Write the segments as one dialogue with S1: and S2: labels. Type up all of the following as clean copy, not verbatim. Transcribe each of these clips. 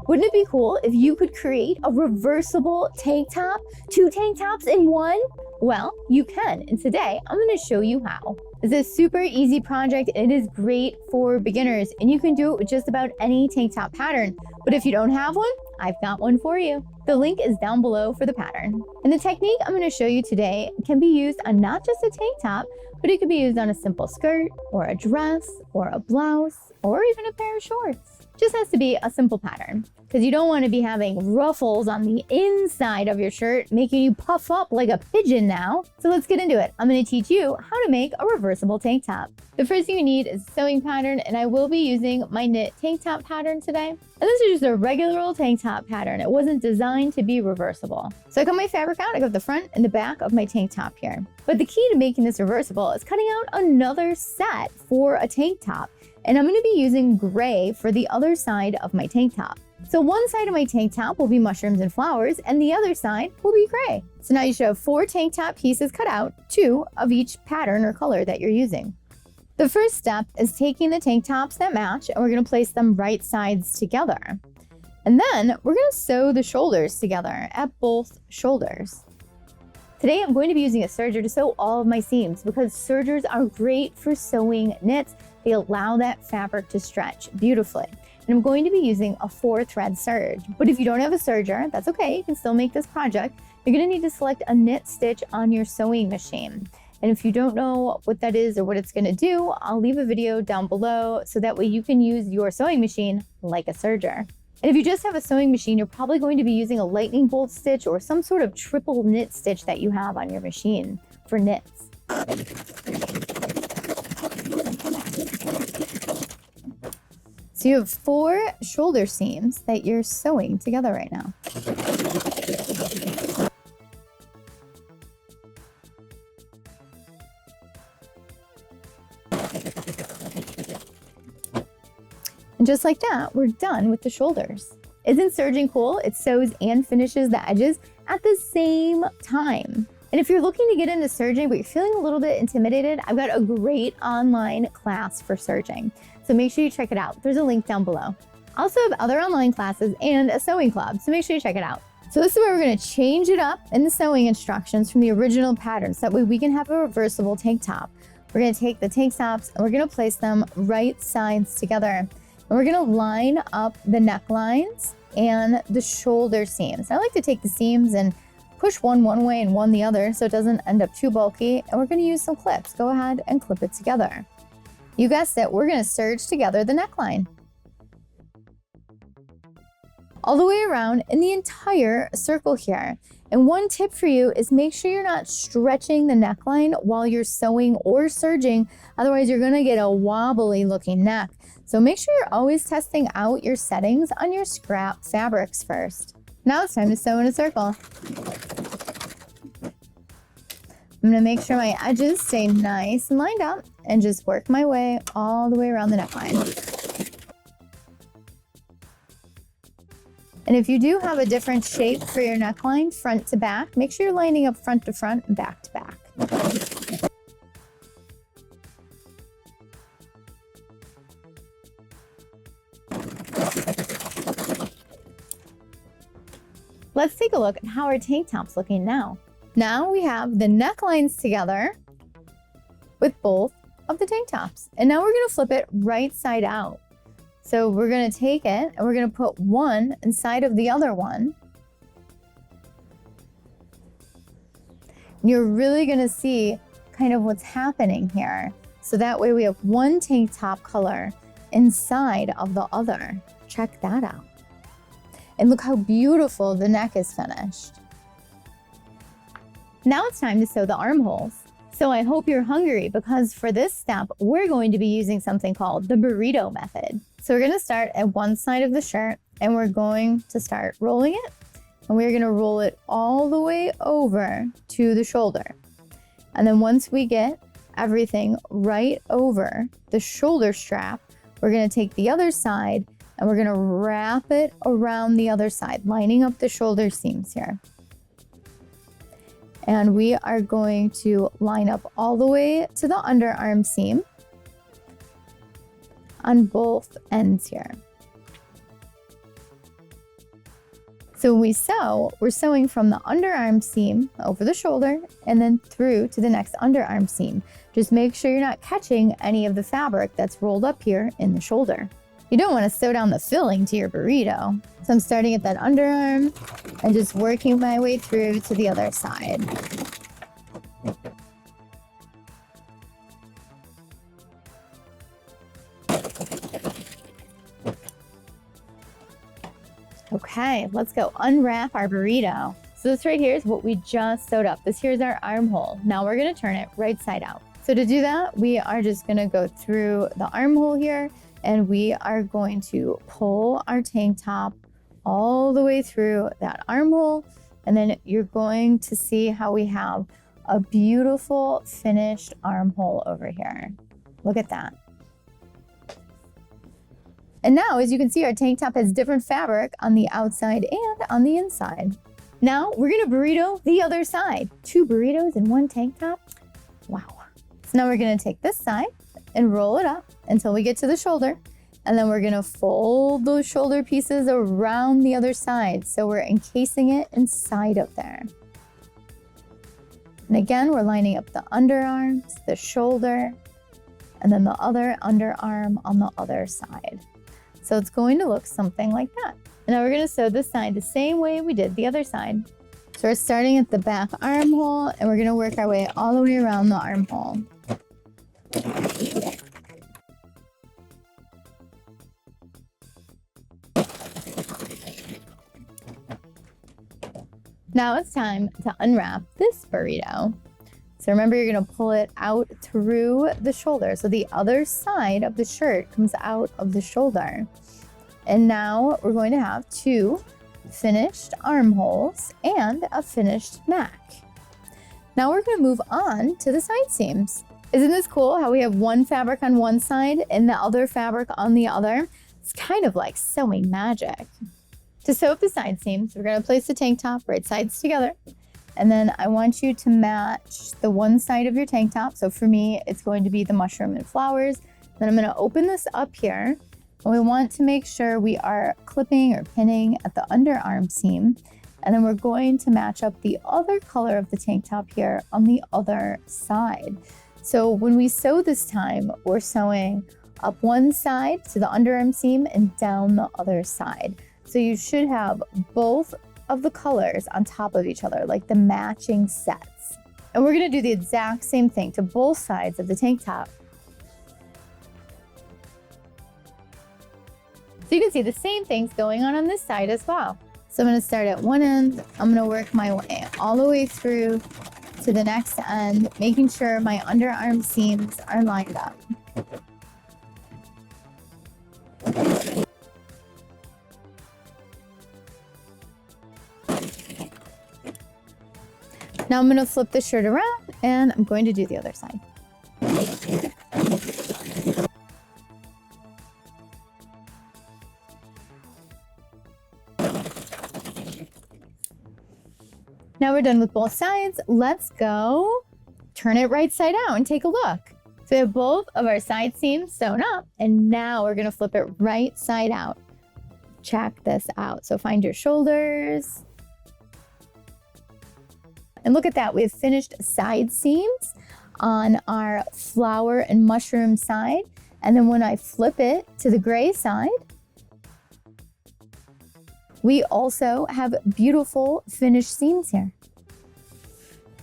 S1: Wouldn't it be cool if you could create a reversible tank top? 2 tank tops in one? Well, you can, and today I'm going to show you how. It's a super easy project. It is great for beginners, and you can do it with just about any tank top pattern. But if you don't have one, I've got one for you. The link is down below for the pattern. And the technique I'm going to show you today can be used on not just a tank top, but it could be used on a simple skirt, or a dress, or a blouse, or even a pair of shorts. Just has to be a simple pattern, because you don't want to be having ruffles on the inside of your shirt, making you puff up like a pigeon now. So let's get into it. I'm going to teach you how to make a reversible tank top. The first thing you need is a sewing pattern, and I will be using my knit tank top pattern today. And this is just a regular old tank top pattern. It wasn't designed to be reversible. So I cut my fabric out. I got the front and the back of my tank top here. But the key to making this reversible is cutting out another set for a tank top. And I'm going to be using gray for the other side of my tank top. So one side of my tank top will be mushrooms and flowers, and the other side will be gray. So now you should have 4 tank top pieces cut out, 2 of each pattern or color that you're using. The first step is taking the tank tops that match, and we're going to place them right sides together. And then we're going to sew the shoulders together at both shoulders. Today I'm going to be using a serger to sew all of my seams, because sergers are great for sewing knits. They allow that fabric to stretch beautifully. And I'm going to be using a 4-thread serge. But if you don't have a serger, that's okay. You can still make this project. You're going to need to select a knit stitch on your sewing machine. And if you don't know what that is or what it's going to do, I'll leave a video down below so that way you can use your sewing machine like a serger. And if you just have a sewing machine, you're probably going to be using a lightning bolt stitch or some sort of triple knit stitch that you have on your machine for knits. So you have 4 shoulder seams that you're sewing together right now. And just like that, we're done with the shoulders. Isn't serging cool? It sews and finishes the edges at the same time. And if you're looking to get into serging, but you're feeling a little bit intimidated, I've got a great online class for serging. So make sure you check it out. There's a link down below. I also have other online classes and a sewing club, so make sure you check it out. So this is where we're going to change it up in the sewing instructions from the original pattern, so that way we can have a reversible tank top. We're going to take the tank tops and we're going to place them right sides together. And we're going to line up the necklines and the shoulder seams. I like to take the seams and push one way and one the other so it doesn't end up too bulky. And we're going to use some clips. Go ahead and clip it together. You guessed it, we're going to serge together the neckline. All the way around in the entire circle here. And one tip for you is make sure you're not stretching the neckline while you're sewing or serging. Otherwise, you're going to get a wobbly looking neck. So make sure you're always testing out your settings on your scrap fabrics first. Now it's time to sew in a circle. I'm going to make sure my edges stay nice and lined up and just work my way all the way around the neckline. And if you do have a different shape for your neckline, front to back, make sure you're lining up front to front and back to back. Let's take a look at how our tank top's looking now. Now we have the necklines together with both of the tank tops. And now we're going to flip it right side out. So we're going to take it and we're going to put one inside of the other one. And you're really going to see kind of what's happening here. So that way we have one tank top color inside of the other. Check that out. And look how beautiful the neck is finished. Now it's time to sew the armholes. So I hope you're hungry, because for this step, we're going to be using something called the burrito method. So we're going to start at one side of the shirt and we're going to start rolling it. And we're going to roll it all the way over to the shoulder. And then once we get everything right over the shoulder strap, we're going to take the other side and we're going to wrap it around the other side, lining up the shoulder seams here. And we are going to line up all the way to the underarm seam on both ends here. So when we sew, we're sewing from the underarm seam over the shoulder and then through to the next underarm seam. Just make sure you're not catching any of the fabric that's rolled up here in the shoulder. You don't want to sew down the filling to your burrito. So I'm starting at that underarm and just working my way through to the other side. Okay, let's go unwrap our burrito. So this right here is what we just sewed up. This here is our armhole. Now we're gonna turn it right side out. So to do that, we are just gonna go through the armhole here and we are going to pull our tank top all the way through that armhole. And then you're going to see how we have a beautiful finished armhole over here. Look at that. And now, as you can see, our tank top has different fabric on the outside and on the inside. Now we're gonna burrito the other side. 2 burritos in 1 tank top. Wow. So now we're gonna take this side and roll it up until we get to the shoulder. And then we're gonna fold those shoulder pieces around the other side. So we're encasing it inside of there. And again, we're lining up the underarms, the shoulder, and then the other underarm on the other side. So it's going to look something like that. And now we're gonna sew this side the same way we did the other side. So we're starting at the back armhole and we're gonna work our way all the way around the armhole. Now it's time to unwrap this burrito. So remember, you're gonna pull it out through the shoulder. So the other side of the shirt comes out of the shoulder. And now we're going to have 2 finished armholes and a finished neck. Now we're gonna move on to the side seams. Isn't this cool how we have one fabric on one side and the other fabric on the other? It's kind of like sewing magic. To sew up the side seams, we're gonna place the tank top right sides together. And then I want you to match the one side of your tank top. So for me, it's going to be the mushroom and flowers. Then I'm gonna open this up here. And we want to make sure we are clipping or pinning at the underarm seam. And then we're going to match up the other color of the tank top here on the other side. So when we sew this time, we're sewing up one side to the underarm seam and down the other side. So you should have both of the colors on top of each other, like the matching sets. And we're gonna do the exact same thing to both sides of the tank top. So you can see the same things going on this side as well. So I'm gonna start at one end, I'm gonna work my way all the way through to the next end, making sure my underarm seams are lined up. Now I'm gonna flip the shirt around and I'm going to do the other side. Now we're done with both sides. Let's go turn it right side out and take a look. So we have both of our side seams sewn up and now we're gonna flip it right side out. Check this out. So find your shoulders. And look at that, we have finished side seams on our flower and mushroom side. And then when I flip it to the gray side, we also have beautiful finished seams here.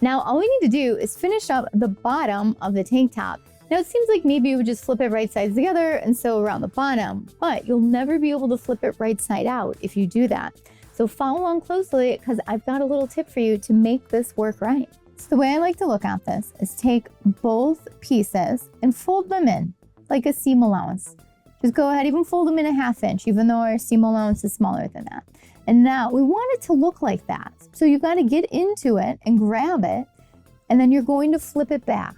S1: Now, all we need to do is finish up the bottom of the tank top. Now, it seems like maybe you would just flip it right sides together and sew around the bottom, but you'll never be able to flip it right side out if you do that. So follow along closely because I've got a little tip for you to make this work right. So the way I like to look at this is take both pieces and fold them in like a seam allowance. Just go ahead, even fold them in a 1/2 inch, even though our seam allowance is smaller than that. And now we want it to look like that. So you've got to get into it and grab it, and then you're going to flip it back.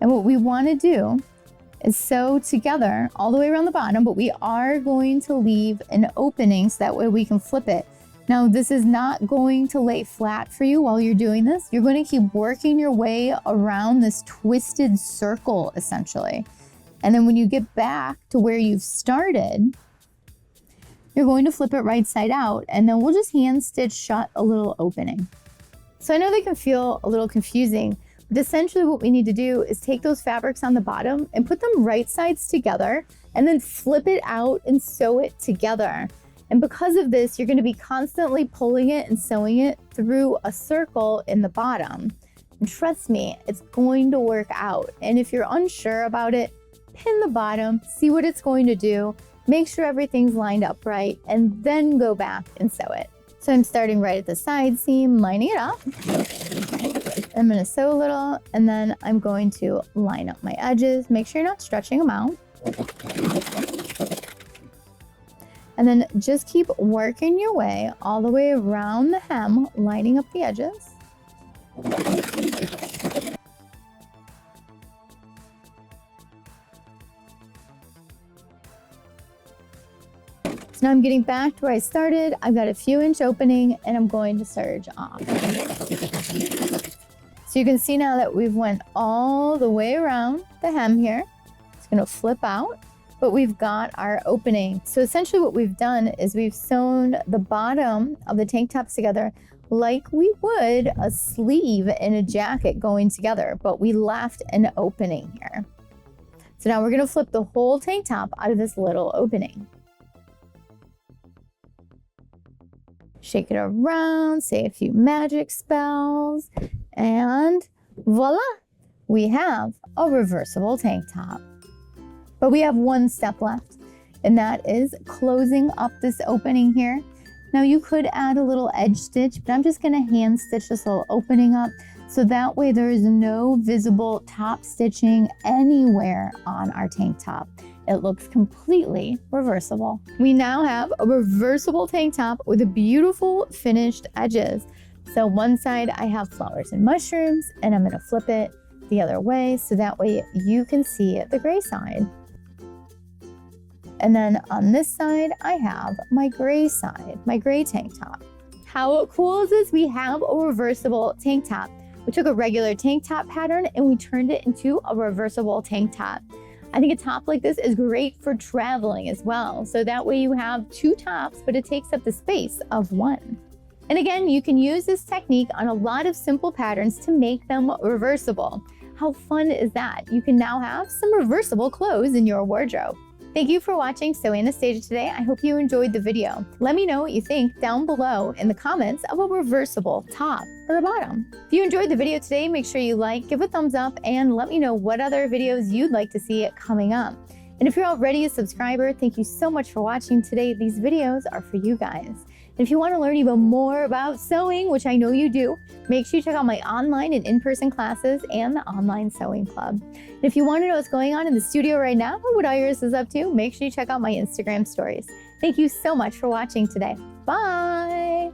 S1: And what we want to do is sew together all the way around the bottom, but we are going to leave an opening so that way we can flip it. Now, this is not going to lay flat for you while you're doing this. You're going to keep working your way around this twisted circle, essentially. And then when you get back to where you've started, you're going to flip it right side out, and then we'll just hand stitch shut a little opening. So I know they can feel a little confusing, but essentially what we need to do is take those fabrics on the bottom and put them right sides together and then flip it out and sew it together. And because of this, you're going to be constantly pulling it and sewing it through a circle in the bottom. And trust me, it's going to work out. And if you're unsure about it, pin the bottom, see what it's going to do, make sure everything's lined up right, and then go back and sew it. So I'm starting right at the side seam, lining it up. I'm going to sew a little, and then I'm going to line up my edges. Make sure you're not stretching them out. And then just keep working your way all the way around the hem, lining up the edges. So now I'm getting back to where I started. I've got a few inch opening and I'm going to serge off. So you can see now that we've went all the way around the hem here. It's going to flip out, but we've got our opening. So essentially what we've done is we've sewn the bottom of the tank tops together like we would a sleeve in a jacket going together, but we left an opening here. So now we're going to flip the whole tank top out of this little opening. Shake it around, say a few magic spells, and voila, we have a reversible tank top. But we have one step left, and that is closing up this opening here. Now you could add a little edge stitch, but I'm just gonna hand stitch this little opening up so that way there is no visible top stitching anywhere on our tank top. It looks completely reversible. We now have a reversible tank top with beautiful finished edges. So one side I have flowers and mushrooms, and I'm gonna flip it the other way so that way you can see the gray side. And then on this side, I have my gray side, my gray tank top. How cool is this? We have a reversible tank top. We took a regular tank top pattern and we turned it into a reversible tank top. I think a top like this is great for traveling as well. So that way you have two tops, but it takes up the space of one. And again, you can use this technique on a lot of simple patterns to make them reversible. How fun is that? You can now have some reversible clothes in your wardrobe. Thank you for watching Sew Anastasia today. I hope you enjoyed the video. Let me know what you think down below in the comments of a reversible top or a bottom. If you enjoyed the video today, make sure you like, give a thumbs up, and let me know what other videos you'd like to see coming up. And if you're already a subscriber, thank you so much for watching today. These videos are for you guys. And if you want to learn even more about sewing, which I know you do, make sure you check out my online and in-person classes and the online sewing club. And if you want to know what's going on in the studio right now or what Iris is up to, make sure you check out my Instagram stories. Thank you so much for watching today. Bye!